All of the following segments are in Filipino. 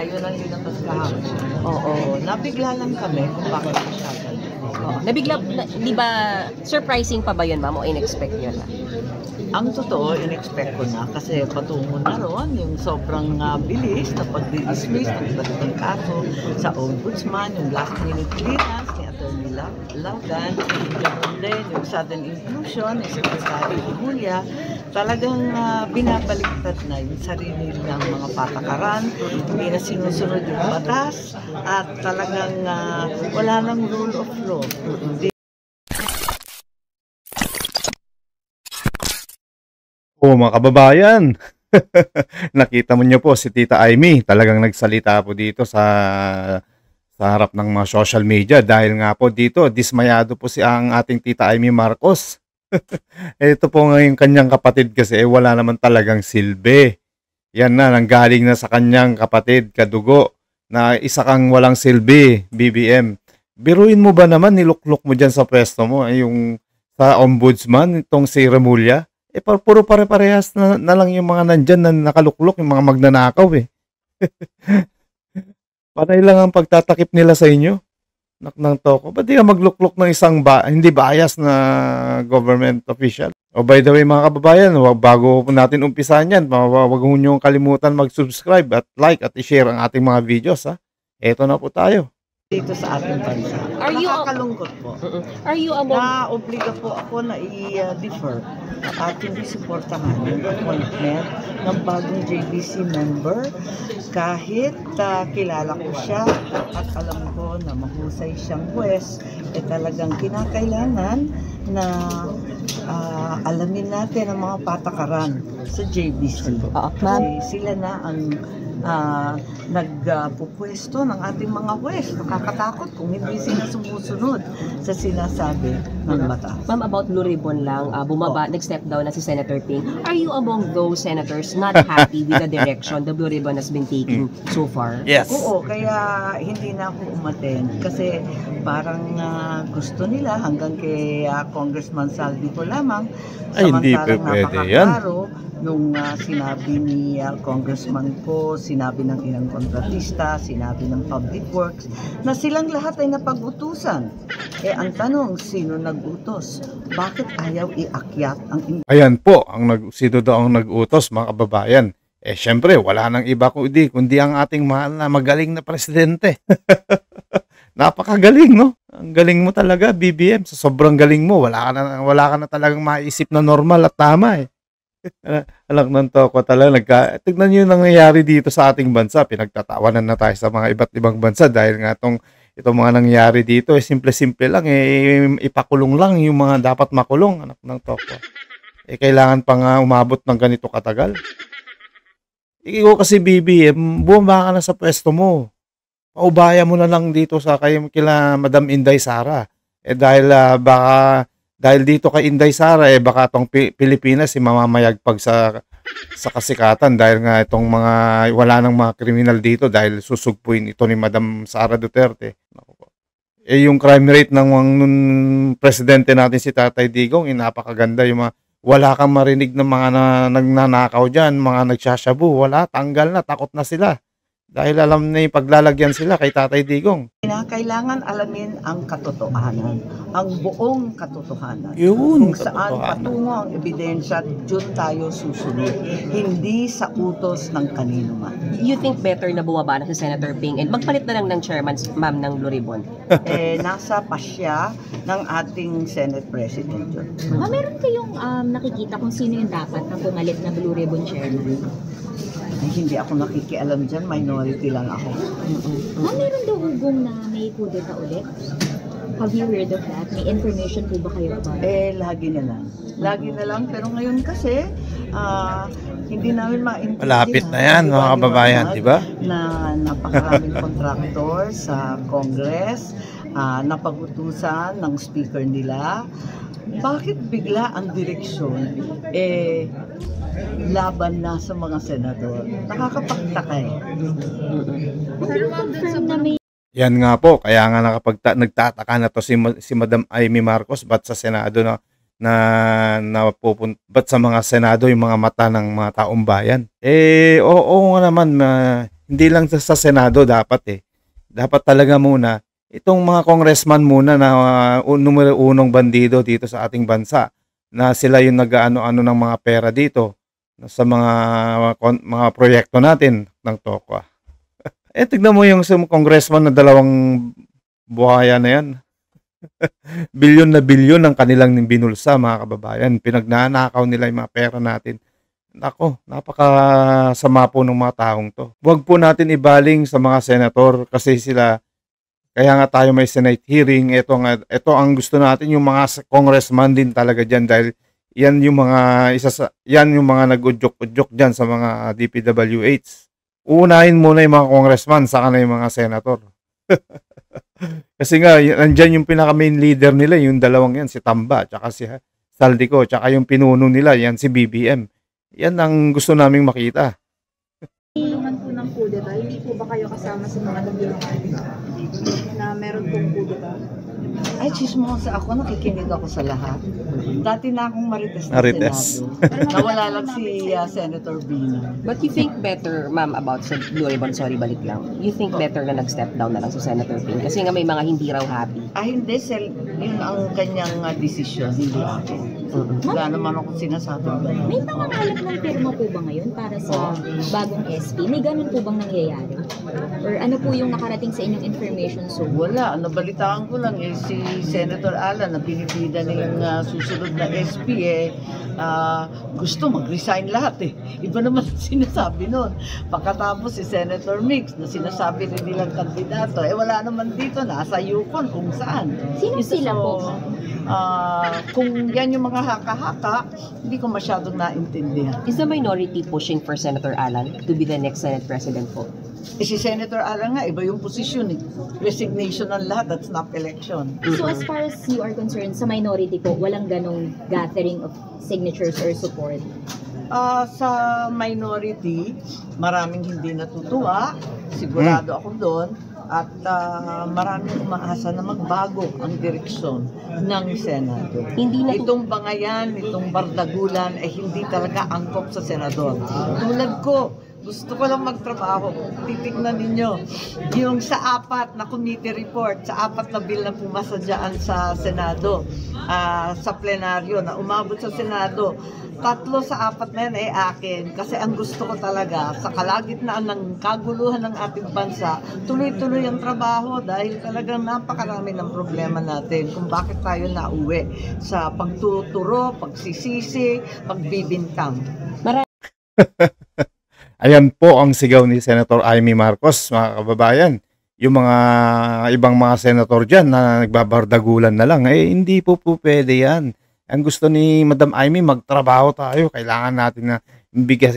Yun ang nilabas kahapon. Oo. Nabigla lang kami kung bakit siya ganun. Oo. Nabigla, di ba, surprising pa ba yun, ma'am, o in-expect nyo na? Ang totoo, in-expect ko na kasi patungo na ron yung sobrang bilis na pag-dismiss ng iba't ibang kaso sa ombudsman, yung last minute clearance ni Atty. Laugan, yung din yung sudden inclusion ni Secretary Igulia, talagang binabaliktad na yung sarili ng mga patakaran, hindi na sinusunod yung batas at talagang wala nang rule of law. Mga kababayan, nakita mo niyo po si Tita Amy, talagang nagsalita po dito sa harap ng mga social media dahil nga po dito, dismayado po ang ating Tita Amy Marcos. Ito po nga yung kanyang kapatid kasi wala naman talagang silbi. Yan na, nanggaling na sa kanyang kapatid, kadugo, na isa kang walang silbi, BBM. Biruin mo ba naman, niluklok mo dyan sa pwesto mo, yung sa ombudsman, itong si Remulla? Puro pare-parehas na lang yung mga nandyan na nakaluklok, yung mga magnanakaw Panay lang ang pagtatakip nila sa inyo. Naknang toko. Ba't di ka magluklok ng isang hindi bias na government official? O by the way mga kababayan, bago natin umpisan yan, wag nyo kalimutan mag-subscribe at like at i-share ang ating mga videos. Eto na po tayo. Dito sa ating bansa. Nakakalungkot po. Are you among... Na-obliga po ako na i-defer at hindi suportahan yung appointment ng bagong JBC member kahit kilala ko siya at alam ko na mahusay siyang huwes, talagang kinakailangan na alamin natin ang mga patakaran sa JBC. Kasi sila na ang nagpupwesto ng ating mga huwes. Nakakatakot kung hindi sila sumusunod sa sinasabi ng batas. Ma'am, about Blue Ribbon lang, nag-step down na si Senator Ping. Are you among those senators not happy with the direction the Blue Ribbon has been taking so far? Yes. Oo, kaya hindi na ako umattend kasi parang gusto nila hanggang kay Congressman Saldi ko lamang. Hindi pwede yan. Nung sinabi ni Congressman ko, sinabi ng ilang kontratista, sinabi ng Public Works, na silang lahat ay napag-utusan. Ang tanong, sino nag-utos? Bakit ayaw iakyat ang... Ayan po, sino daw ang nag-utos mga kababayan? Syempre, wala nang iba kundi ang ating mahal na magaling na presidente. Napakagaling, no? Ang galing mo talaga, BBM. Sa sobrang galing mo, wala ka na talagang maisip na normal at tama Alam ng toko talaga. Tignan nyo yung nangyayari dito sa ating bansa. Pinagtatawanan na tayo sa mga iba't ibang bansa dahil nga itong mga nangyayari dito, simple-simple lang. Ipakulong lang yung mga dapat makulong. Anak ng toko. Kailangan pa nga umabot ng ganito katagal. Ikaw kasi, BBM, bumaba ka na sa pwesto mo. Paubaya mo na lang dito kila Madam Inday Sara. Dahil dito kay Inday Sara, baka itong Pilipinas mamamayagpag sa kasikatan dahil nga itong wala nang mga kriminal dito dahil susugpuin ito ni Madam Sara Duterte. Yung crime rate ng presidente natin si Tatay Digong, napakaganda. Wala kang marinig ng mga nagnanakaw dyan, mga nagsashabu, wala, tanggal na, takot na sila. Dahil alam na yung paglalagyan sila kay Tatay Digong. Kailangan alamin ang katotohanan, ang buong katotohanan. Yun, kung saan patungo ang ebidensya, dyan tayo susunod. Hindi sa utos ng kanino man. You think better na bumaba na si Senator Ping and magpalit na lang ng chairman, ma'am, ng Blue Ribbon? Nasa pasya ng ating Senate President yun. Meron kayong nakikita kung sino yung dapat na pumalit na Blue Ribbon chairman? Hindi ako nakikialam dyan, minority lang ako. Meron daw hugong na may kudeta ulit? Have you heard of that? May information po ba kayo about? Lagi na lang. Lagi na lang, pero ngayon kasi, hindi namin maintindihan. Malapit na yan, mga kababayan, di ba? Na napakaraming kontraktor sa Congress, napag-utusan ng speaker nila. Bakit bigla ang direksyon laban na sa mga senador? Nakakapagtaka Pero confirm na may... Yan nga po, kaya nga nagtataka na to si Madam Amy Marcos, ba't sa Senado ba't sa mga Senado yung mga mata ng mga taong bayan? Oo nga naman, Hindi lang sa Senado dapat eh. Dapat talaga muna, itong mga congressman muna na numero unong bandido dito sa ating bansa, na sila yung nag-ano-ano ng mga pera dito sa mga proyekto natin ng TOCA. Tignan mo yung congressman na 2 buhaya na yan. Bilyon na bilyon ang kanilang binulsa, mga kababayan. Pinagnanakaw nila yung mga pera natin. Nako, napakasama po ng mga taong to. Huwag po natin ibaling sa mga senator kasi sila, kaya nga tayo may Senate hearing. Ito ang gusto natin, yung mga congressman din talaga dyan dahil yan yung mga nag-udyok-udyok dyan sa mga DPWH. Uunahin muna yung mga congressman, saka na yung mga senator. Kasi nga, nandyan yung pinaka-main leader nila, yung dalawang yan, si Tamba, tsaka si Saldico, tsaka yung pinuno nila, yan si BBM. Yan ang gusto naming makita. Naman po ng kudeta, hindi po ba kayo kasama sa mga na meron pong kudeta? Ay, chismosa ako, nakikinig ako sa lahat. Dati na akong marites na Marites. Senado. Nawala lang si Senator Bino. But you think better, ma'am, about sa Blue Ribbon, sorry, balik lang. You think better na nag-step down na lang si Senator Ping? Kasi nga may mga hindi raw happy. Hindi, yun ang kanyang desisyon, hindi akin. Wala naman akong sinasabi. May pangangalap ng pirma po ba ngayon para sa bagong SP? May ganun po bang nangyayari? Or ano po yung nakarating sa inyong information so? Wala, nabalitaan ko lang si Senator Alan na pinipida nilang susunod na SP gusto mag-resign lahat eh. Iba naman sinasabi nun. Pagkatapos si Senator Mix na sinasabi rin nilang kandidato, wala naman dito, nasa Yukon kung saan. Sino sila po? Kung yan yung mga haka-haka, hindi ko masyadong naintindihan. Is the minority pushing for Senator Alan to be the next Senate President po? Si Senator Alan nga, iba yung posisyon eh. Resignation ng lahat, that's not election. So as far as you are concerned, sa minority po, walang ganong gathering of signatures or support? Sa minority, maraming hindi natutuwa, sigurado ako doon, at maraming umaasa na magbago ang direksyon ng Senado. Itong bangayan, itong bardagulan ay hindi talaga angkop sa Senador. Tulad ko, gusto ko lang magtrabaho. Titignan ninyo, yung sa 4 na committee report, sa 4 na bill na pumasa dyan sa Senado, sa plenaryo, na umabot sa Senado, 3 sa 4 na yan ay akin. Kasi ang gusto ko talaga, sa kalagitnaan ng kaguluhan ng ating bansa, tuloy-tuloy ang trabaho dahil talagang napakarami ng problema natin kung bakit tayo nauwi sa pagtuturo, pagsisisi, pagbibintang. Ayan po ang sigaw ni Senator Amy Marcos, mga kababayan. Yung mga ibang mga senator dyan na nagbabardagulan na lang, hindi po pwede yan. Ang gusto ni Madam Amy, magtrabaho tayo. Kailangan natin na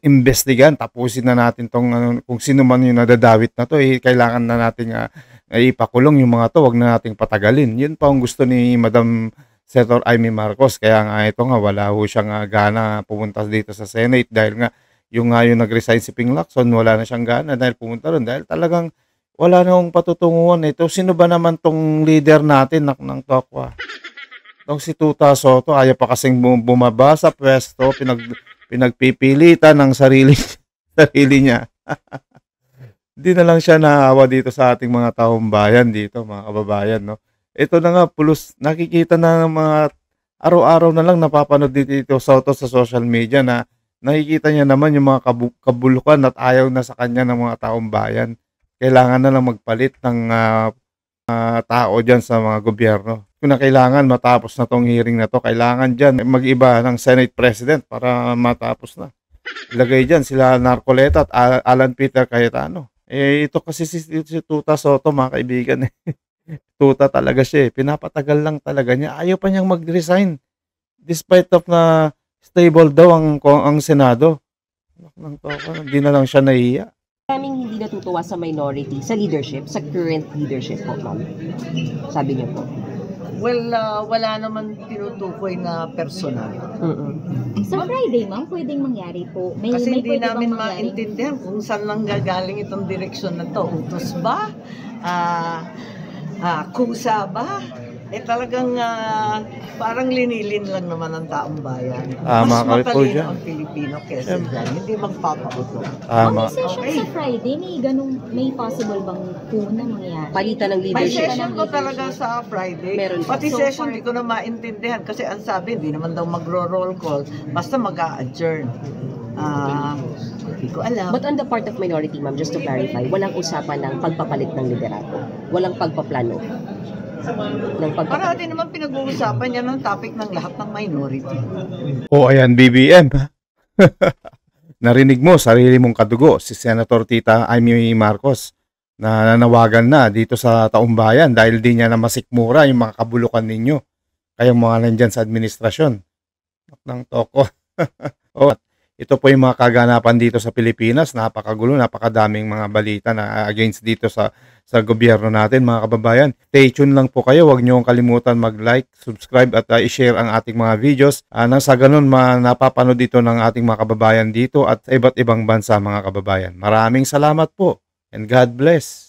imbestigan, tapusin na natin tong kung sino man yung nadadawit na to, kailangan na natin ipakulong yung mga to, wag na nating patagalin. Yun pa ang gusto ni Madam Senator Amy Marcos. Kaya nga ito nga, wala ho siyang gana pumunta dito sa Senate dahil nga yung nag-resign si Ping Lacson, wala na siyang gana dahil pumunta ron. Dahil talagang wala na akong patutunguhan. Ito, sino ba naman tong leader natin ng TOCA? Itong si Tuta Soto, ayaw pa kasing bumaba sa pwesto, pinagpipilitan ng sarili niya. Hindi na lang siya naawa dito sa ating mga taong bayan dito, mga kababayan. No? Ito na nga, pulos, nakikita na ng mga araw-araw na lang napapanood dito Soto sa social media na nakikita niya naman yung mga kabulukan at ayaw na sa kanya ng mga taong bayan. Kailangan na lang magpalit ng tao dyan sa mga gobyerno. Kung na kailangan matapos na tong hearing na to, kailangan dyan mag-iba ng Senate President para matapos na. Ilagay dyan sila Narcoleta at Alan Peter Cayetano. Ito kasi si Tuta Soto, mga kaibigan. Tuta talaga siya. Pinapatagal lang talaga niya. Ayaw pa niyang mag-resign. Despite of na stable daw ang Senado. Hindi na lang siya nahiya. Maraming hindi natutuwa sa minority, sa leadership, sa current leadership po, ma'am. Sabi niyo po. Well, wala naman tinutukoy na personal. Sa Friday, ma'am, pwedeng mangyari po. Kasi may hindi pwede bang namin mangyari? maintindihan kung saan lang gagaling itong direksyon na to. Utos ba? Kusa ba? talagang parang linilin lang naman ang taong bayan. Tama Mas ka po matalino dyan. ang Pilipino kesa dyan. Hindi magpapauto. Tama. May session Okay. sa Friday, may possible bang po na mangyayari? Palitan ng May leadership. session ko talaga sa Friday. Meron pa. Pati So session, far- di ko na maintindihan. Kasi ang sabi, hindi naman daw magro-roll call. Basta mag-a-adjourn. Hindi ko alam. But on the part of minority, ma'am, just to clarify, walang usapan ng pagpapalit ng liderato. Walang pagpaplano ng pagpapalit. Parati naman pinag-uusapan yan ang topic ng lahat ng minority. O ayan, BBM. Narinig mo, sarili mong kadugo, si Senator Tita Amy Marcos na nanawagan na dito sa taumbayan dahil di niya na masikmura yung mga kabulukan ninyo. Kayong mga nandyan sa administrasyon. Ng toko. O, ito po yung mga kaganapan dito sa Pilipinas. Napakagulo, napakadaming mga balita na against dito sa gobyerno natin, mga kababayan. Stay tuned lang po kayo. Huwag niyo kalimutan mag-like, subscribe at i-share ang ating mga videos. Nang sa ganun, napapanood dito ng ating mga kababayan dito at sa iba't ibang bansa, mga kababayan. Maraming salamat po and God bless.